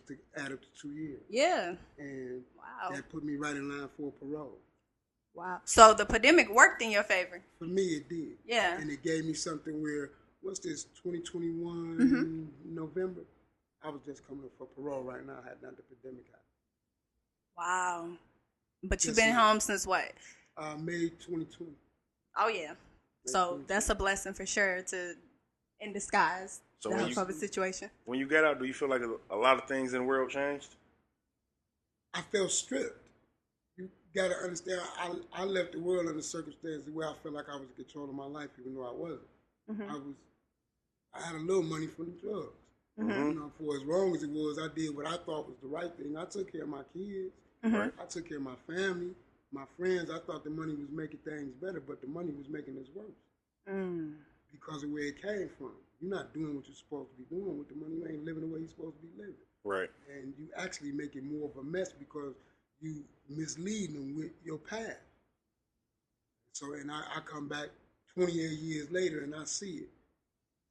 to add up to 2 years. Yeah. And Wow. that put me right in line for parole. Wow. So the pandemic worked in your favor. For me, it did. Yeah. And it gave me something where, what's this, 2021 November? I was just coming up for parole right now. I had done the pandemic out. Wow. But you've Yes, been ma'am. home since what? May 2020. Oh, yeah. So that's a blessing for sure in disguise. So that when you, type of situation. when you got out, do you feel like a lot of things in the world changed? I felt stripped. You got to understand, I left the world in a circumstance where I felt like I was in control of my life, even though I wasn't. I had a little money from the drugs. You know, for as long as it was, I did what I thought was the right thing. I took care of my kids. I took care of my family, my friends. I thought the money was making things better, but the money was making us worse because of where it came from. You're not doing what you're supposed to be doing with the money. You ain't living the way you're supposed to be living. Right. And you actually make it more of a mess because you mislead them with your path. So, and I come back 28 years later and I see it.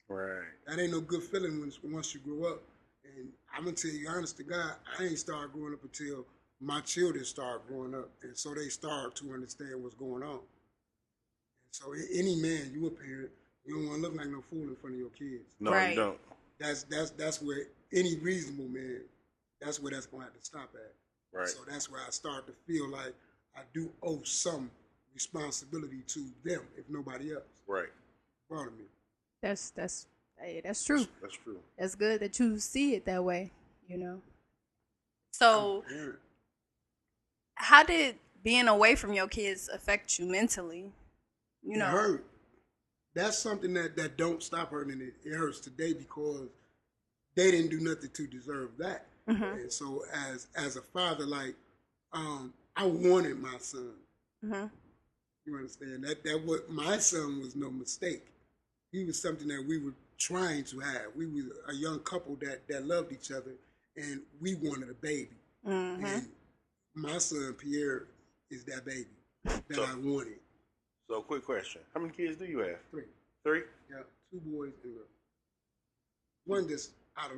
Right. That ain't no good feeling once you grow up. And I'm going to tell you, honest to God, I ain't started growing up until my children start growing up. And so they start to understand what's going on. And so any man, you a parent, you don't want to look like no fool in front of your kids. No, Right. you don't. That's where any reasonable man, that's where that's going to have to stop at. Right. So that's where I start to feel like I do owe some responsibility to them, if nobody else. Right. Part of me. That's true. That's true. That's good that you see it that way, you know. So Parent. how did being away from your kids affect you mentally? You know. It hurt. That's something that don't stop hurting. It hurts today because they didn't do nothing to deserve that. And so as a father, like, I wanted my son. You understand? That what my son was no mistake. He was something that we were trying to have. We were a young couple that loved each other, and we wanted a baby. And my son Pierre is that baby that I wanted. So, quick question: how many kids do you have? 3. 3. Yeah, 2 boys and a girl. One just out of